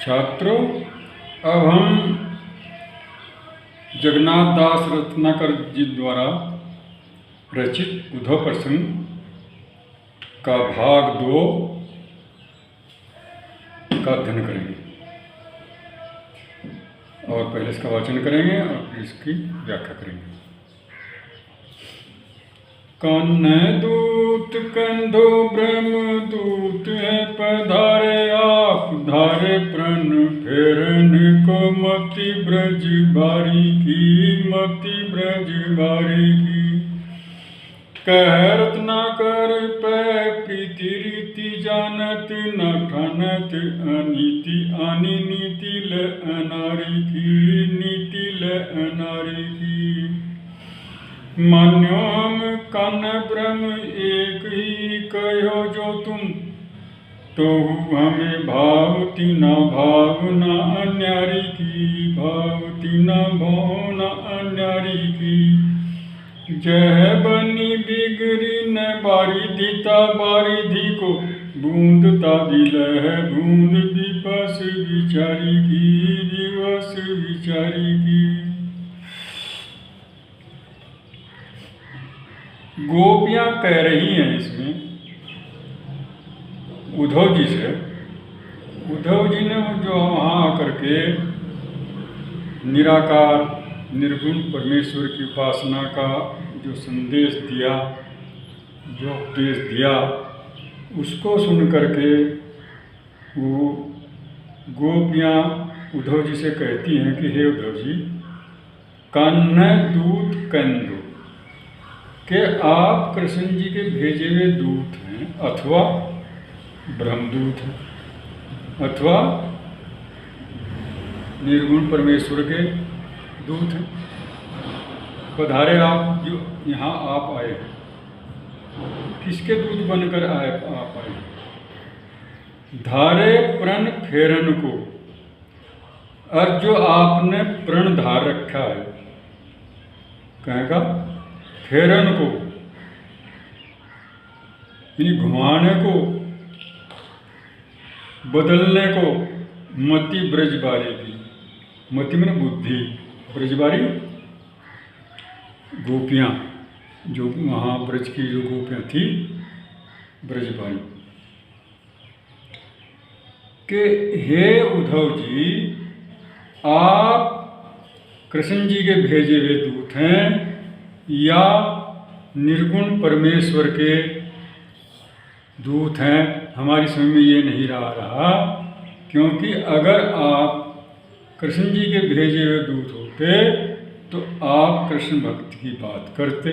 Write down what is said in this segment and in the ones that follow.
छात्रों, अब हम जगन्नाथ दास रत्नाकर जी द्वारा रचित उद्धव प्रसंग का भाग 2 का अध्ययन करेंगे और पहले इसका वाचन करेंगे और फिर इसकी व्याख्या करेंगे। कन्ने दूत कंधो ब्रह्म दूत है पधारे आप धारे प्रण फेरन को मति ब्रज बारी की कह रत्नाकर पै प्रीति रीति जानत न ठानत अनीति आनी नीति ल अनारी की मान्यो हम कन ब्रह्म एक ही कहो जो तुम तो हमें भावती न भावना अन्यारी की जय बनी बिगड़ी न बारिधिता बारिधि को बूंदता दिल है बूंद विवश विचारी की गोपियां कह रही हैं इसमें उद्धव जी से। उद्धव जी ने जो वहाँ आकर के निराकार निर्गुण परमेश्वर की उपासना का जो संदेश दिया, जो उपदेश दिया, उसको सुन करके वो गोपियाँ उद्धव जी से कहती हैं कि हे उद्धव जी, कन्न दूत कंदो कि आप कृष्ण जी के भेजे हुए दूत हैं अथवा ब्रह्मदूत हैं अथवा निर्गुण परमेश्वर के दूत हैं। पधारे आप जो यहाँ आप आए हैं, किसके दूत बनकर आप आए? धारे प्रण फेरन को, और जो आपने प्रण धार रखा है, कहेगा फेरन को यानी घुमाने को, बदलने को, मति ब्रजबारी की, मति में बुद्धि, ब्रजबारी गोपियाँ जो वहाँ ब्रज की जो गोपियाँ थी ब्रजबारी के हे उद्धव जी, आप कृष्ण जी के भेजे हुए दूत हैं या निर्गुण परमेश्वर के दूत हैं, हमारी समझ में ये नहीं रहा। क्योंकि अगर आप कृष्ण जी के भेजे हुए दूत होते तो आप कृष्ण भक्ति की बात करते,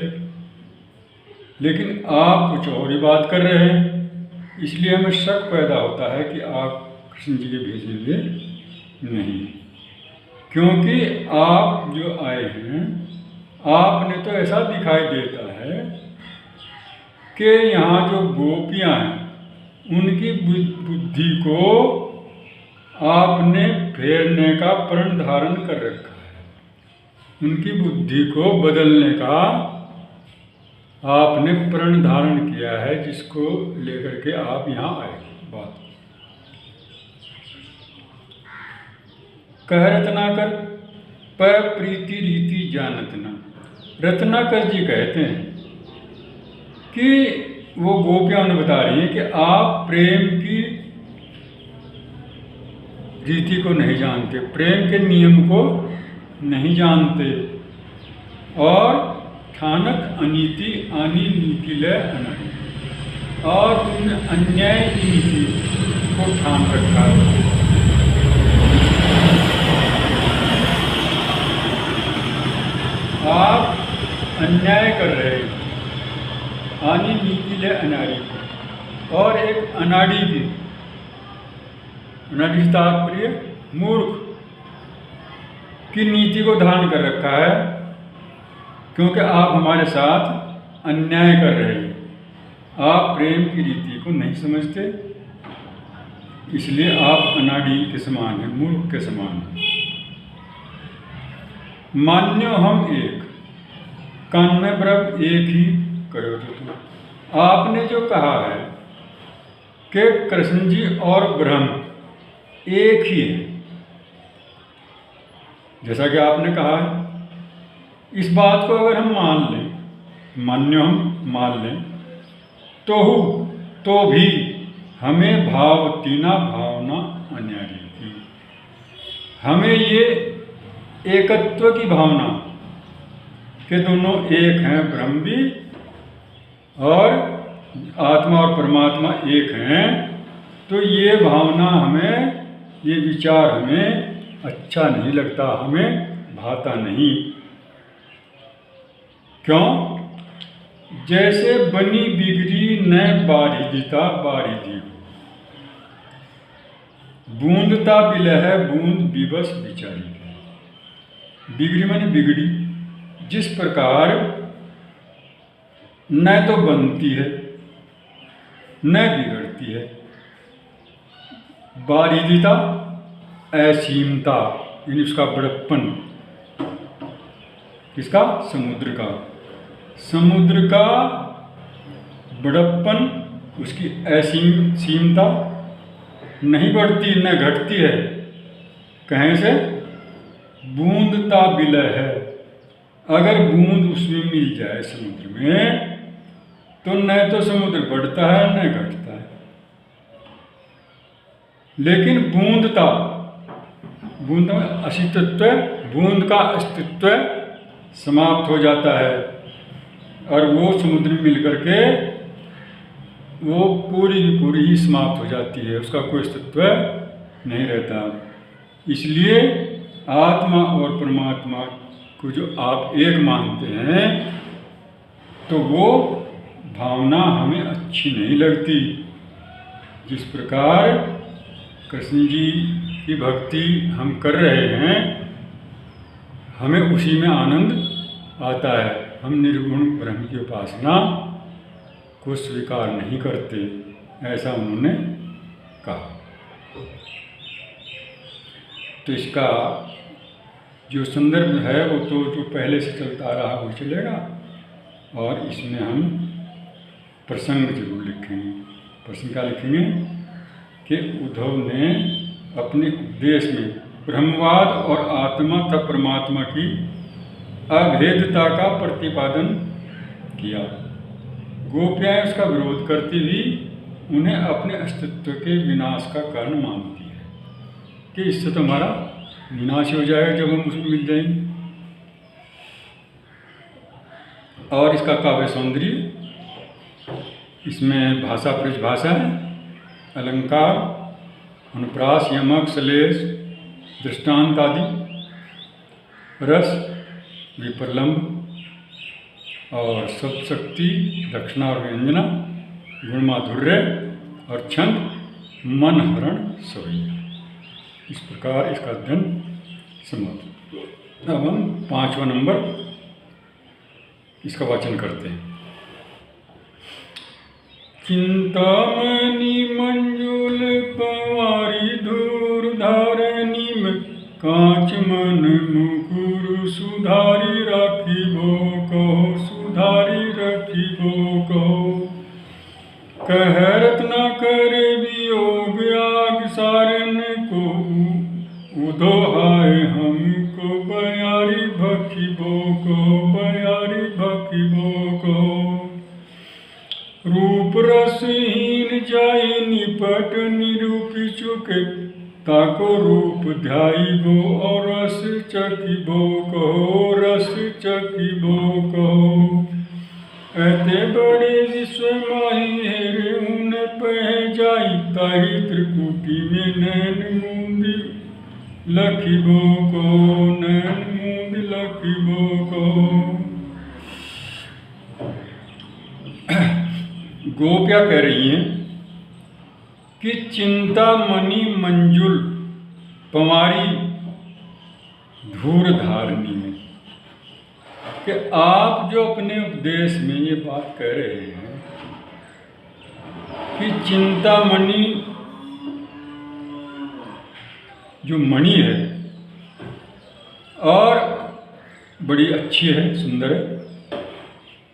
लेकिन आप कुछ और ही बात कर रहे हैं, इसलिए हमें शक पैदा होता है कि आप कृष्ण जी के भेजे हुए नहीं। क्योंकि आप जो आए हैं, आपने तो ऐसा दिखाई देता है कि यहाँ जो गोपियाँ हैं उनकी बुद्धि को आपने फेरने का प्रण धारण कर रखा है, उनकी बुद्धि को बदलने का आपने प्रण धारण किया है, जिसको लेकर के आप यहाँ आए। बात कह रत्नाकर पर प्रीति रीति जानत न, रत्नाकर जी कहते हैं कि वो गोपियाँ ने बता रही हैं कि आप प्रेम की रीति को नहीं जानते, प्रेम के नियम को नहीं जानते, और ठानक अनीति आनी नीति ले अनानी, और तुमने अन्याय की नीति को ठान रखा है। आप अन्याय कर रहे हैं, आनी नीति ले अनाड़ी, और एक अनाड़ी की, अनाड़ी तात्पर्य मूर्ख की नीति को धारण कर रखा है, क्योंकि आप हमारे साथ अन्याय कर रहे हैं, आप प्रेम की रीति को नहीं समझते, इसलिए आप अनाड़ी के समान हैं, मूर्ख के समान हैं। मान्यो हम एक, कान में ब्रह्म एक ही कहो तो तुम। आपने जो कहा है कि कृष्ण जी और ब्रह्म एक ही है। जैसा कि आपने कहा है, इस बात को अगर हम मान लें, मान्य हम मान लें, तो भी हमें भावतीना भावना अन्यारी की, हमें ये एकत्व की भावना कि दोनों एक हैं, ब्रह्म भी और आत्मा और परमात्मा एक हैं, तो ये भावना हमें, ये विचार हमें अच्छा नहीं लगता, हमें भाता नहीं। क्यों? जैसे बनी बिगड़ी न बारिदिता बारिदी हो, बूंदता बिलह बूंद विवश बिचारी। बिगड़ी माने बिगड़ी, जिस प्रकार न तो बनती है न बिगड़ती है। बारिदिता असीमता, यानी उसका बड़प्पन, किसका? समुद्र का बड़प्पन, उसकी असीमता, नहीं बढ़ती न घटती है। कहीं से? बूंदता बिलय है, अगर बूंद उसमें मिल जाए समुद्र में, तो न तो समुद्र बढ़ता है न घटता है। लेकिन बूंदता, बूंद में अस्तित्व, बूंद का अस्तित्व समाप्त हो जाता है और वो समुद्र में मिल करके वो पूरी की पूरी ही समाप्त हो जाती है, उसका कोई अस्तित्व नहीं रहता। इसलिए आत्मा और परमात्मा को जो आप एक मानते हैं, तो वो भावना हमें अच्छी नहीं लगती। जिस प्रकार कृष्ण जी की भक्ति हम कर रहे हैं, हमें उसी में आनंद आता है। हम निर्गुण ब्रह्म की उपासना को स्वीकार नहीं करते, ऐसा उन्होंने कहा। तो इसका जो संदर्भ है वो तो जो पहले से चलता आ रहा वो चलेगा, और इसमें हम प्रसंग जरूर लिखेंगे। प्रसंग क्या लिखेंगे कि उद्धव ने अपने उपदेश में ब्रह्मवाद और आत्मा तथा परमात्मा की अभेदता का प्रतिपादन किया। गोपियाँ उसका विरोध करती हुई उन्हें अपने अस्तित्व के विनाश का कारण मानती है कि इससे तो हमारा विनाश हो जाएगा जब हम उसमें मिल जाएंगे। और इसका काव्य सौंदर्य, इसमें भाषा परिभाषा है, अलंकार, अनुप्रास, यमक, सलेश, दृष्टांत आदि, रस, विप्रलंब और शब्दशक्ति, दक्षिणा और व्यंजना, गुणमाधुर्य और छंद, मन हरण सवैया। इस प्रकार इसका अध्ययन समाप्त। अब हम 5वां नंबर इसका वाचन करते हैं। चिंतामणि मंजुल पंवारी धूर धारणी में कांच मन मुकुर सुधारी राखी भो कहो, सुधारी रखी भो कहो। कह रत्ना कर वियोग आग सारन को, उदोहाय हमको बयारी भखी भो कहो, बयारी भखी भो कहो। रूप रसहीन जाई निपट निरूपी चुके, ताको रूप ध्याई भो और रस चखी भो कहो, रस चखी भो कहो। ऐते बड़े विश्व माही हेरे ऊन पह जाई, ताही त्रिकुटी में नैन मूंदी लखी भो कहो, नैन मूंद लखी भो कहो। गोपियाँ कह रही हैं कि चिंतामणि मंजुल पंवारी धूर धारणी में, कि आप जो अपने उपदेश में ये बात कह रहे हैं कि चिंतामणि जो मणि है और बड़ी अच्छी है, सुंदर है,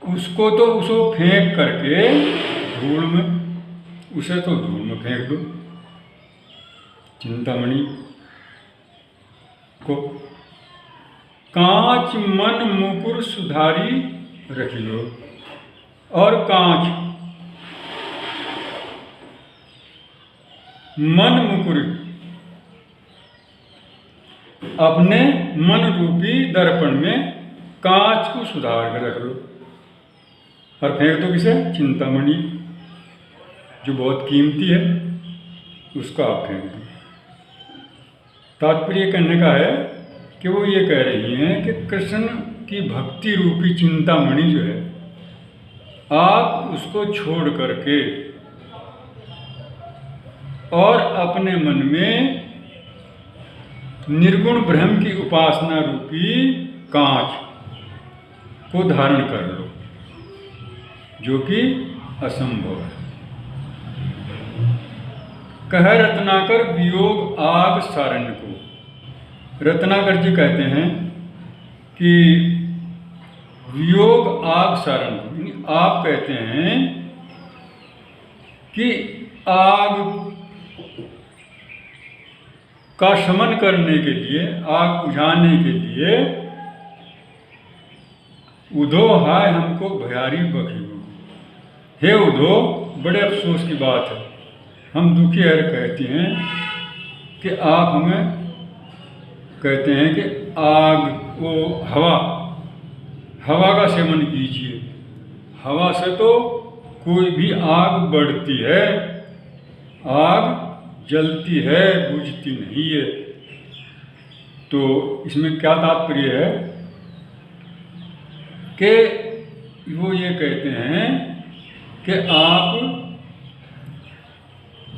उसको तो उसको फेंक करके धूल में, उसे तो धूल में फेंक दो। चिंतामणि को। कांच मन मुकुर सुधारी रखियो। और कांच मन मुकुर, अपने मन रूपी दर्पण में कांच को सुधार कर रख लो। और फेंक दो किसे? चिंतामणि, जो बहुत कीमती है, उसका आप फेंक दो। तात्पर्य कहने का है कि वो ये कह रही हैं कि कृष्ण की भक्ति रूपी चिंतामणि जो है, आप उसको छोड़ करके और अपने मन में निर्गुण ब्रह्म की उपासना रूपी कांच को धारण कर लो, जो कि असंभव है। कह रत्नाकर वियोग आग सारण्य को। रत्नाकर जी कहते हैं कि वियोग आग सारण को, आप कहते हैं कि आग का शमन करने के लिए, आग बुझाने के लिए, उधो हाय हमको भयारी बखी हो। हे उधो, बड़े अफसोस की बात है, हम दुखी है कहते हैं कि आप हमें कहते हैं कि आग को हवा का सेवन कीजिए। हवा से तो कोई भी आग बढ़ती है, आग जलती है, बुझती नहीं है। तो इसमें क्या तात्पर्य है कि वो ये कहते हैं कि आप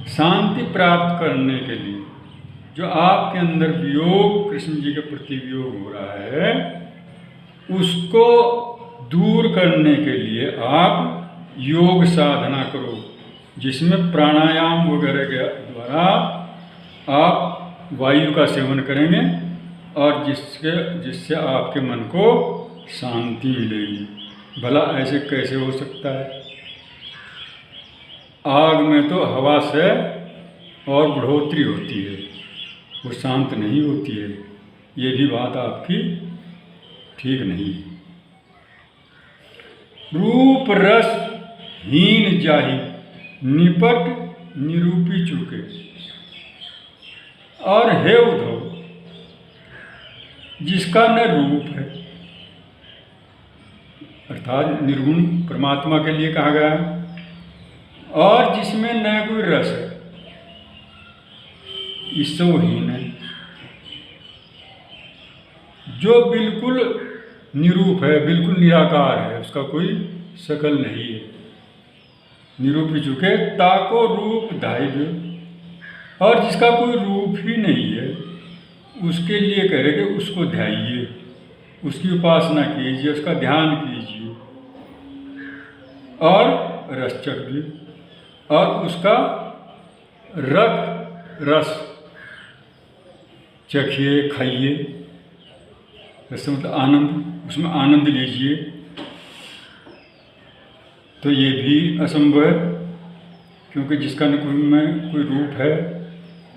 शांति प्राप्त करने के लिए, जो आपके अंदर वियोग, कृष्ण जी के प्रति वियोग हो रहा है, उसको दूर करने के लिए आप योग साधना करो, जिसमें प्राणायाम वगैरह के द्वारा आप वायु का सेवन करेंगे और जिससे आपके मन को शांति मिलेगी। भला ऐसे कैसे हो सकता है? आग में तो हवा से और बढ़ोतरी होती है, वो शांत नहीं होती है। ये भी बात आपकी ठीक नहीं। रूप रस हीन जाहि निपट निरूपी चुके। और हे उद्धव, जिसका न रूप है, अर्थात निर्गुण परमात्मा के लिए कहा गया है, और जिसमें न कोई रस है, इससे वो हीन है। जो बिल्कुल निरूप है, बिल्कुल निराकार है, उसका कोई शकल नहीं है, निरूपी चुके ताको रूप धाइव्य। और जिसका कोई रूप ही नहीं है, उसके लिए कह रहे कि उसको ध्याइए, उसकी उपासना कीजिए, उसका ध्यान कीजिए और रस चखिए, और उसका रस चखिए, खाइए। रस मतलब आनंद, उसमें आनंद लीजिए। तो ये भी असंभव है, क्योंकि जिसका न कोई में कोई रूप है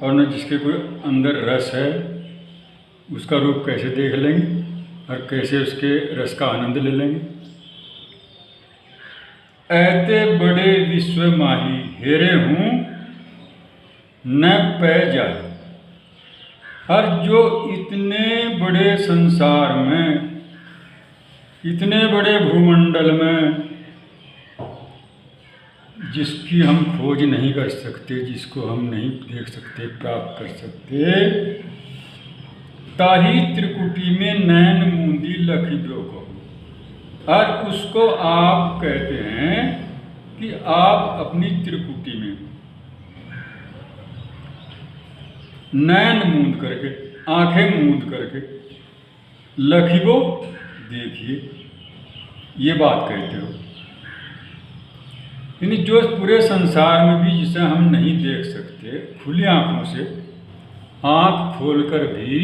और न जिसके कोई अंदर रस है, उसका रूप कैसे देख लेंगे और कैसे उसके रस का आनंद ले लेंगे? ऐते बड़े विश्व माही हेरे हूँ न पै जाए। और जो इतने बड़े संसार में, इतने बड़े भूमंडल में, जिसकी हम खोज नहीं कर सकते, जिसको हम नहीं देख सकते, प्राप्त कर सकते, ताही त्रिकुटी में नैन मूंदी लखियो को। और उसको आप कहते हैं कि आप अपनी त्रिकुटी में नैन मूंद करके, आंखें मूंद करके लखियो देखिए, ये बात कहते हो। यानी जो पूरे संसार में भी जिसे हम नहीं देख सकते, खुली आंखों से आंख खोलकर भी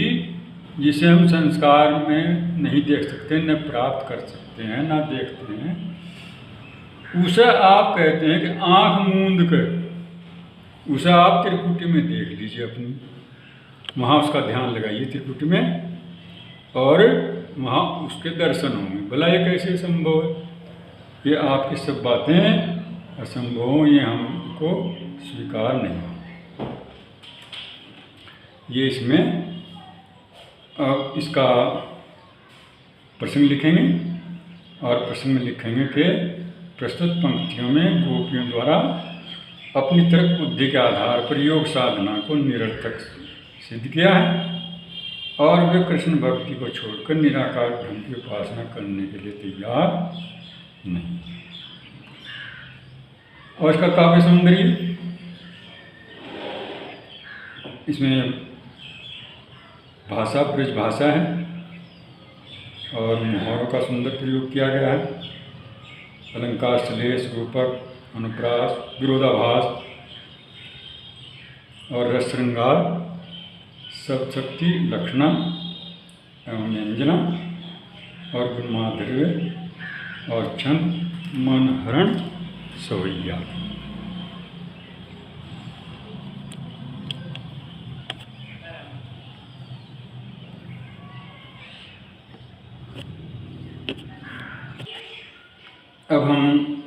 जिसे हम संसार में नहीं देख सकते, न प्राप्त कर सकते हैं, ना देखते हैं, उसे आप कहते हैं कि आंख मूंद कर उसे आप त्रिकुटी में देख लीजिए। लीजिए अपनी, वहाँ उसका ध्यान लगाइए त्रिकुट में, और वहाँ उसके दर्शन होंगे। भला ये कैसे संभव है? ये आपकी सब बातें असंभव, ये हमको स्वीकार नहीं। ये इसमें अब इसका प्रश्न लिखेंगे, और प्रश्न में लिखेंगे कि प्रस्तुत पंक्तियों में गोपियों द्वारा अपनी तरफ बुद्धि के आधार पर योग साधना को निरर्थक सिद्ध किया है, और वे कृष्ण भक्ति को छोड़कर निराकार ब्रह्म की उपासना करने के लिए तैयार नहीं। और इसका काव्य सौंदर्य, इसमें भाषा ब्रज भाषा है, और मुहावरों का सुंदर प्रयोग किया गया है। अलंकार, श्लेष, रूपक, अनुप्रास, विरोधाभास और रस श्रृंगार, सब शक्ति, लक्षणा एवं व्यंजना और गुणमाधुर्य और छंद, मन हरण सवैया। अब हम